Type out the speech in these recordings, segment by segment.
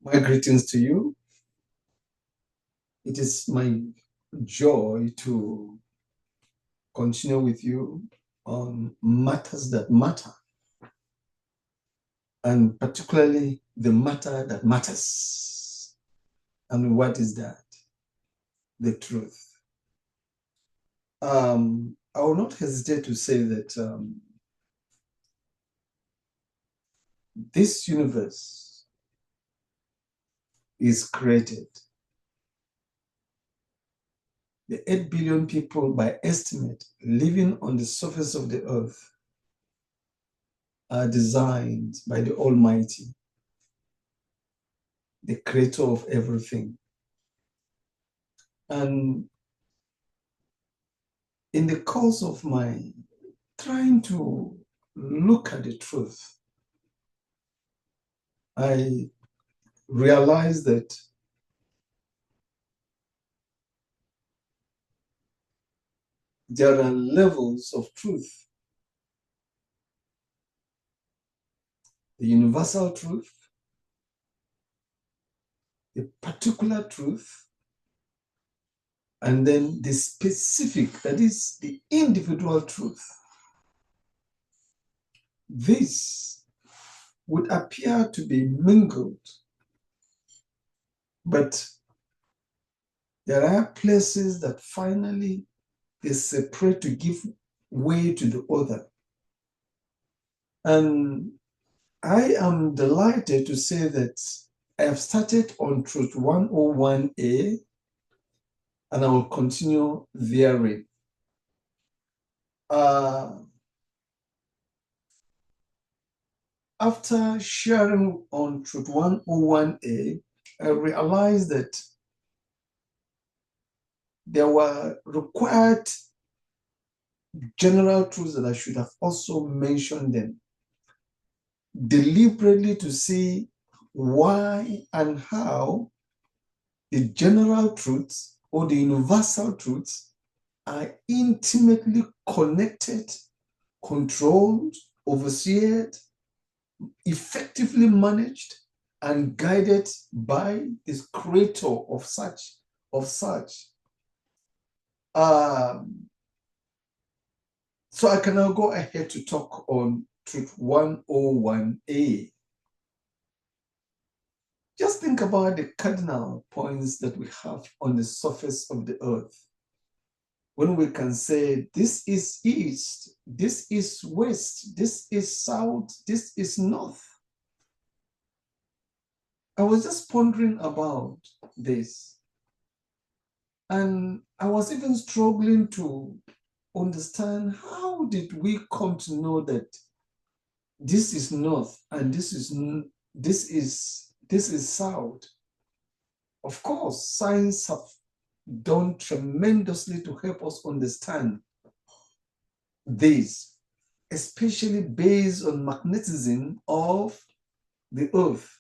My greetings to you. It is my joy to continue with you on matters that matter, and particularly the matter that matters. And what is that? The truth. I will not hesitate to say that this universe is created. The 8 billion people, by estimate, living on the surface of the earth are designed by the Almighty, the creator of everything. And in the course of my trying to look at the truth, I realized that there are levels of truth. The universal truth, the particular truth, and then the specific, that is the individual truth. This would appear to be mingled, but there are places that finally they separate to give way to the other. And I am delighted to say that I have started on Truth 101A, and I will continue therein. After sharing on Truth 101A, I realized that there were required general truths that I should have also mentioned them deliberately to see why and how the general truths or the universal truths are intimately connected, controlled, overseen, effectively managed, and guided by the creator of such. So I can now go ahead to talk on Truth 101A. Just think about the cardinal points that we have on the surface of the earth. When we can say, this is east, this is west, this is south, this is north. I was just pondering about this. And I was even struggling to understand, how did we come to know that this is north and this is south? Of course, science have done tremendously to help us understand this, especially based on magnetism of the earth.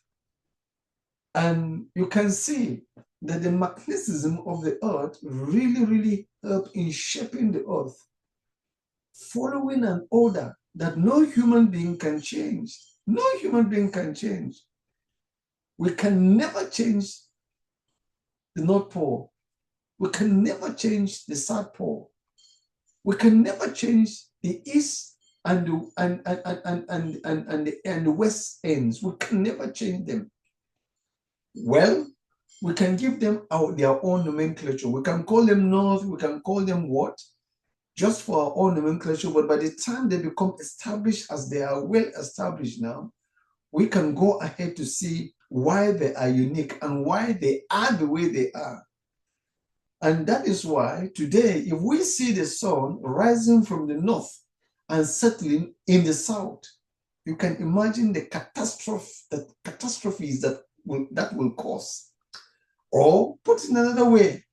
And you can see that the magnetism of the earth really helped in shaping the earth, following an order that no human being can change. No human being can change. We can never change the North Pole. We can never change the South Pole. We can never change the East and the West ends. We can never change them. Well, we can give them their own nomenclature. We can call them North, we can call them what? Just for our own nomenclature, but by the time they become established as they are well established now, we can go ahead to see why they are unique and why they are the way they are. And that is why today, if we see the sun rising from the north and settling in the south, you can imagine the catastrophes that will cause. Or put it another way,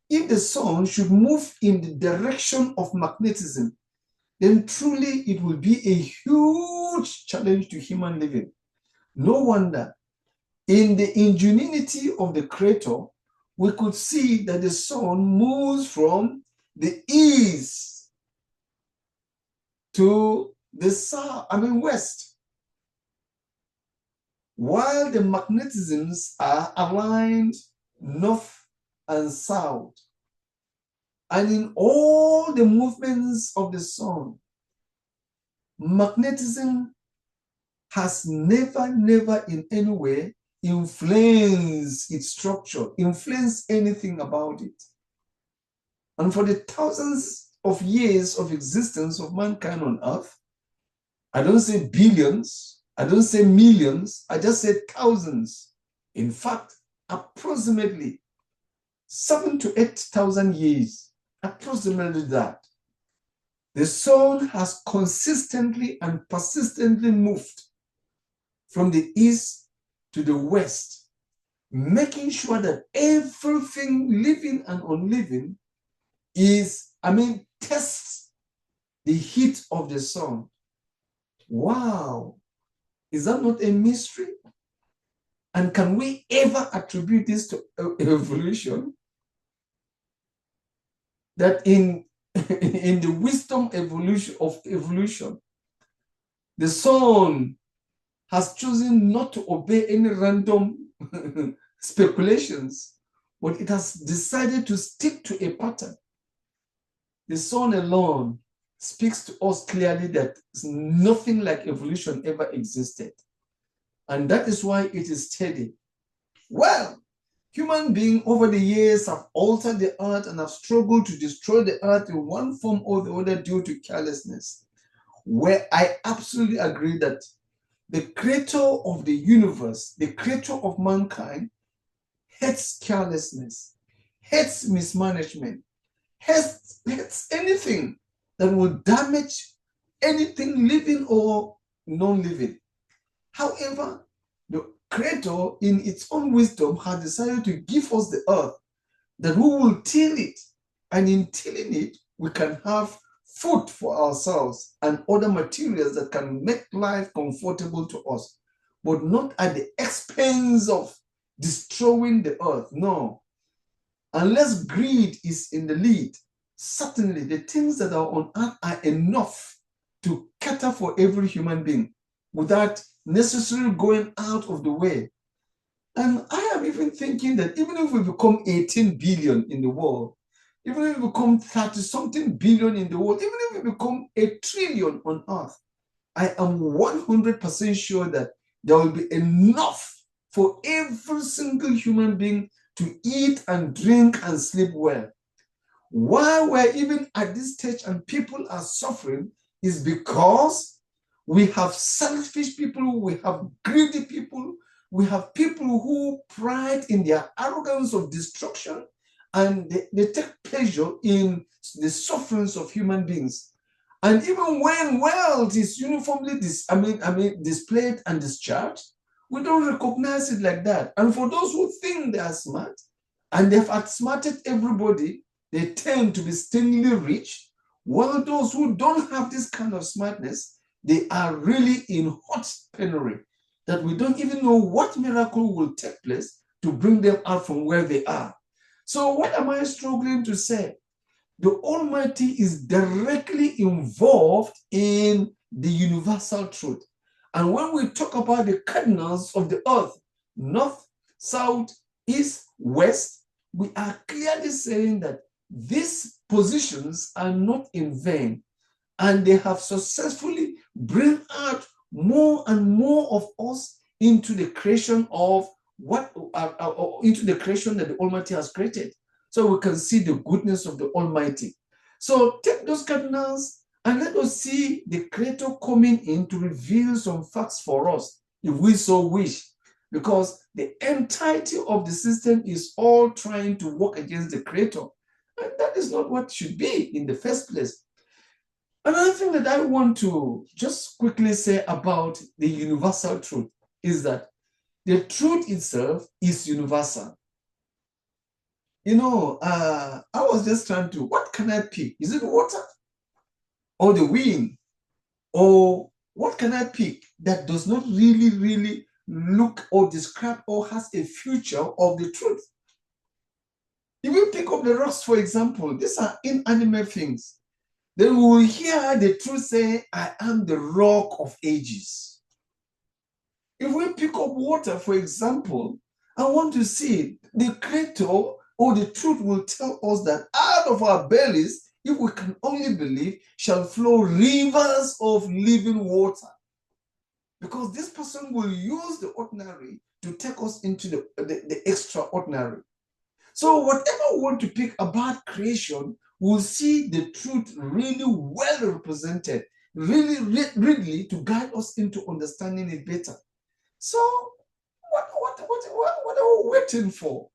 if the sun should move in the direction of magnetism, then truly it will be a huge challenge to human living. No wonder, in the ingenuity of the creator, we could see that the sun moves from the east to the south, west. while the magnetisms are aligned north and south. And in all the movements of the sun, magnetism has never in any way influenced its structure, influenced anything about it. And for the thousands of years of existence of mankind on earth, I don't say billions, I don't say millions, I just say thousands. In fact, approximately 7,000 to 8,000 years, approximately that, the sun has consistently and persistently moved from the east to the west, making sure that everything living and unliving tests the heat of the sun. Wow, is that not a mystery? And can we ever attribute this to evolution? That in the wisdom of evolution, the sun has chosen not to obey any random speculations, but it has decided to stick to a pattern. The sun alone speaks to us clearly that nothing like evolution ever existed. And that is why it is steady. Well, human beings over the years have altered the earth and have struggled to destroy the earth in one form or the other due to carelessness. Where I absolutely agree that the creator of the universe, the creator of mankind, hates carelessness, hates mismanagement, hates anything that will damage anything living or non-living. However, the creator in its own wisdom has decided to give us the earth that we will till it, and in tilling it we can have food for ourselves and other materials that can make life comfortable to us, but not at the expense of destroying the earth. No. Unless greed is in the lead, certainly the things that are on earth are enough to cater for every human being without necessarily going out of the way. And I am even thinking that even if we become 18 billion in the world, even if we become 30-something billion in the world, even if we become 1 trillion on earth, I am 100% sure that there will be enough for every single human being to eat and drink and sleep well. Why we're even at this stage and people are suffering is because we have selfish people, we have greedy people, we have people who pride in their arrogance of destruction, and they take pleasure in the sufferings of human beings. And even when wealth is uniformly displayed and discharged, we don't recognize it like that. And for those who think they are smart and they've outsmarted everybody, they tend to be stingingly rich, while those who don't have this kind of smartness, they are really in hot penury, that we don't even know what miracle will take place to bring them out from where they are. So what am I struggling to say? The Almighty is directly involved in the universal truth. And when we talk about the cardinals of the earth, north, south, east, west, we are clearly saying that these positions are not in vain, and they have successfully bring out more and more of us into the creation of into the creation that the Almighty has created. So we can see the goodness of the Almighty. So take those cardinals and let us see the Creator coming in to reveal some facts for us, if we so wish. Because the entirety of the system is all trying to work against the Creator. And that is not what should be in the first place. Another thing that I want to just quickly say about the universal truth is that the truth itself is universal. You know, I was just trying to, what can I pick? Is it water or the wind? Or what can I pick that does not really look or describe or has a future of the truth? If you pick up the rocks, for example, these are inanimate things. Then we will hear the truth say, I am the rock of ages. If we pick up water, for example, I want to see the creator or the truth will tell us that out of our bellies, if we can only believe, shall flow rivers of living water. Because this person will use the ordinary to take us into the extraordinary. So whatever we want to pick about creation, we'll see the truth really well represented, really to guide us into understanding it better. So what are we waiting for?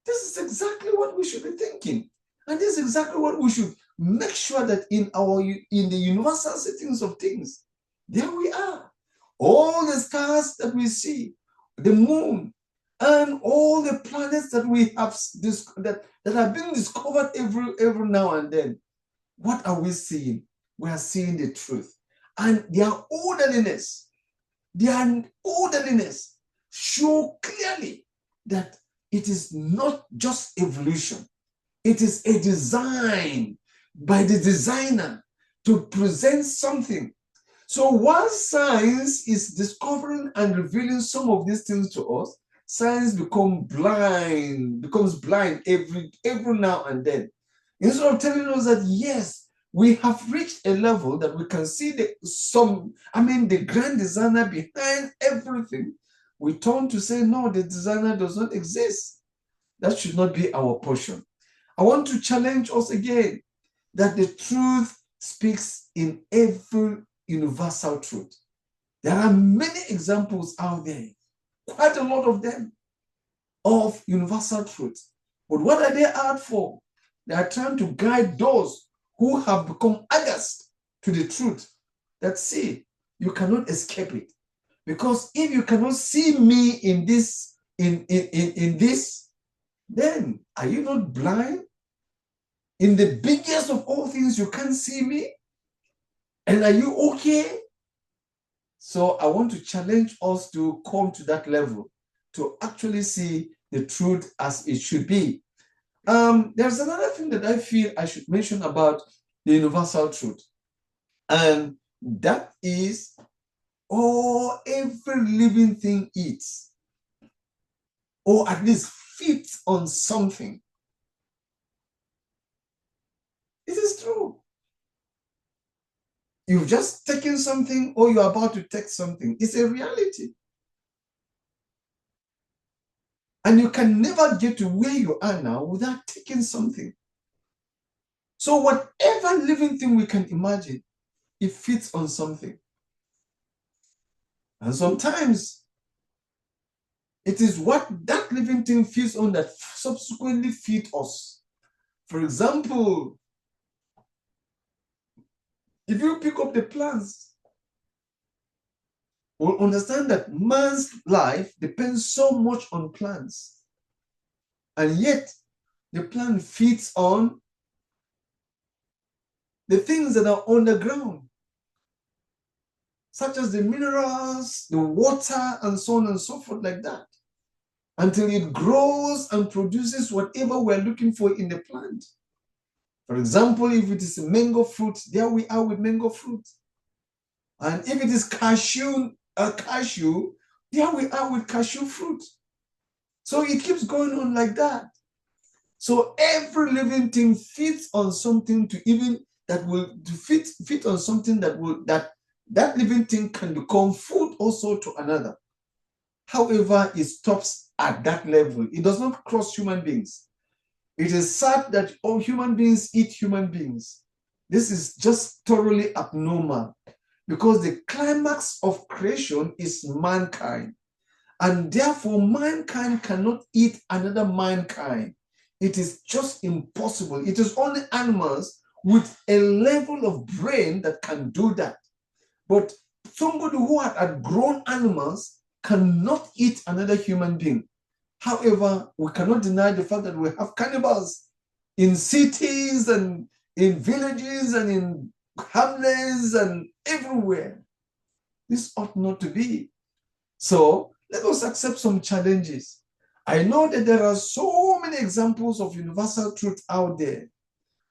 This is exactly what we should be thinking. And this is exactly what we should make sure that in the universal settings of things, there we are. All the stars that we see, the moon, and all the planets that we have that are being discovered every now and then. What are we seeing? We are seeing the truth. And their orderliness show clearly that it is not just evolution. It is a design by the designer to present something. So while science is discovering and revealing some of these things to us, science becomes blind every now and then. Instead of telling us that, yes, we have reached a level that we can see the grand designer behind everything, we turn to say, no, the designer does not exist. That should not be our portion. I want to challenge us again that the truth speaks in every universal truth. There are many examples out there, quite a lot of them, of universal truth. But what are they out for? They are trying to guide those who have become aghast to the truth that, see, you cannot escape it. Because if you cannot see me in this, then are you not blind? In the biggest of all things, you can't see me? And are you okay? So I want to challenge us to come to that level, to actually see the truth as it should be. There's another thing that I feel I should mention about the universal truth. And that is, every living thing eats, or at least feeds on something. This is true. You've just taken something, or you're about to take something. It's a reality. And you can never get to where you are now without taking something. So whatever living thing we can imagine, it feeds on something. And sometimes it is what that living thing feeds on that subsequently feeds us. For example, if you pick up the plants, we'll understand that man's life depends so much on plants. And yet, the plant feeds on the things that are underground, such as the minerals, the water, and so on and so forth like that, until it grows and produces whatever we're looking for in the plant. For example, if it is a mango fruit, there we are with mango fruit. And if it is cashew, there we are with cashew fruit. So it keeps going on like that. So every living thing feeds on something feed on something that living thing can become food also to another. However, it stops at that level. It does not cross human beings. It is sad that all human beings eat human beings. This is just thoroughly abnormal, because the climax of creation is mankind. And therefore, mankind cannot eat another mankind. It is just impossible. It is only animals with a level of brain that can do that. But somebody who had outgrown animals cannot eat another human being. However, we cannot deny the fact that we have cannibals in cities and in villages and in hamlets and everywhere. This ought not to be. So let us accept some challenges. I know that there are so many examples of universal truth out there,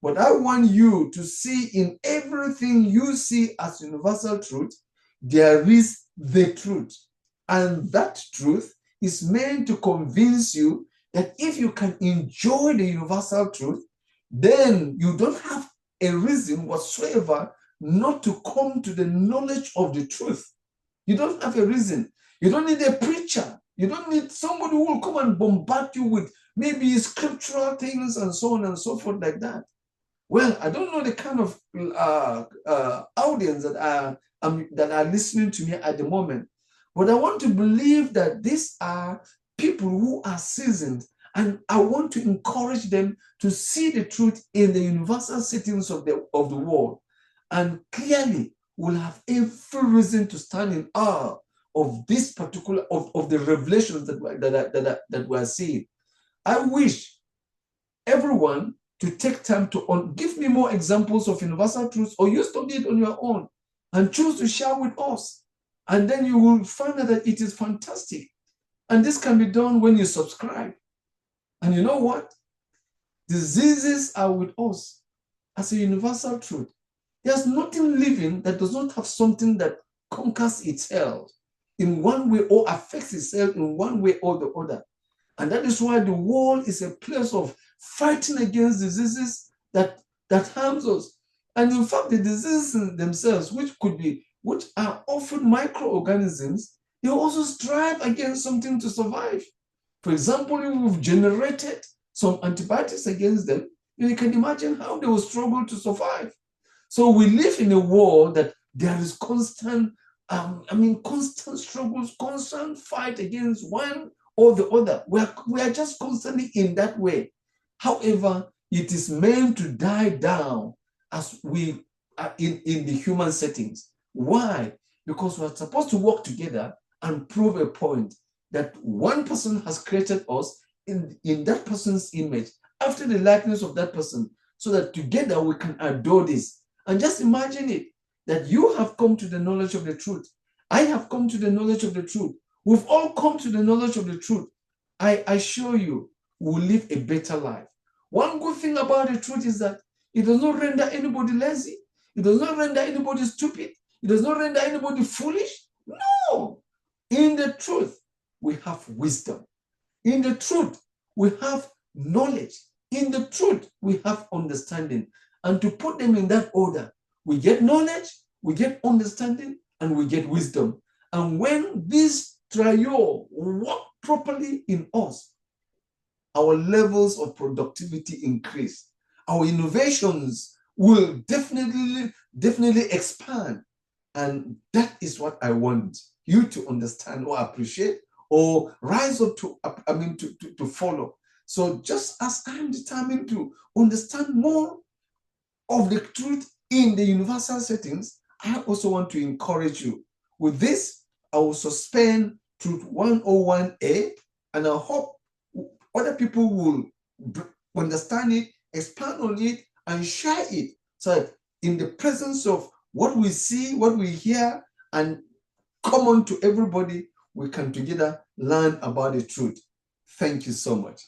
but I want you to see in everything you see as universal truth, there is the truth. And that truth is meant to convince you that if you can enjoy the universal truth, then you don't have a reason whatsoever not to come to the knowledge of the truth. You don't have a reason. You don't need a preacher. You don't need somebody who will come and bombard you with maybe scriptural things and so on and so forth like that. Well, I don't know the kind of audience that are listening to me at the moment, but I want to believe that these are people who are seasoned, and I want to encourage them to see the truth in the universal settings of the world, and clearly will have every reason to stand in awe of this particular of the revelations that we are seeing. I wish everyone to take time to give me more examples of universal truths, or you study it on your own and choose to share with us. And then you will find out that it is fantastic. And this can be done when you subscribe. And you know what? Diseases are with us as a universal truth. There's nothing living that does not have something that conquers itself in one way or affects itself in one way or the other. And that is why the world is a place of fighting against diseases that harms us. And in fact, the diseases themselves, which are often microorganisms, they also strive against something to survive. For example, if we've generated some antibiotics against them, you can imagine how they will struggle to survive. So we live in a world that there is constant struggles, constant fight against one or the other. We are just constantly in that way. However, it is meant to die down as we are in the human settings. Why? Because we're supposed to work together and prove a point that one person has created us in that person's image, after the likeness of that person, so that together we can adore this. And just imagine it, that you have come to the knowledge of the truth. I have come to the knowledge of the truth. We've all come to the knowledge of the truth. I assure you, we'll live a better life. One good thing about the truth is that it does not render anybody lazy. It does not render anybody stupid. It does not render anybody foolish. No. In the truth, we have wisdom. In the truth, we have knowledge. In the truth, we have understanding. And to put them in that order, we get knowledge, we get understanding, and we get wisdom. And when this trio work properly in us, our levels of productivity increase. Our innovations will definitely expand. And that is what I want you to understand or appreciate or rise up to follow. So just as I'm determined to understand more of the truth in the universal settings, I also want to encourage you. With this, I will suspend Truth 101A, and I hope other people will understand it, expand on it, and share it. So that in the presence of what we see, what we hear, and common to everybody, we can together learn about the truth. Thank you so much.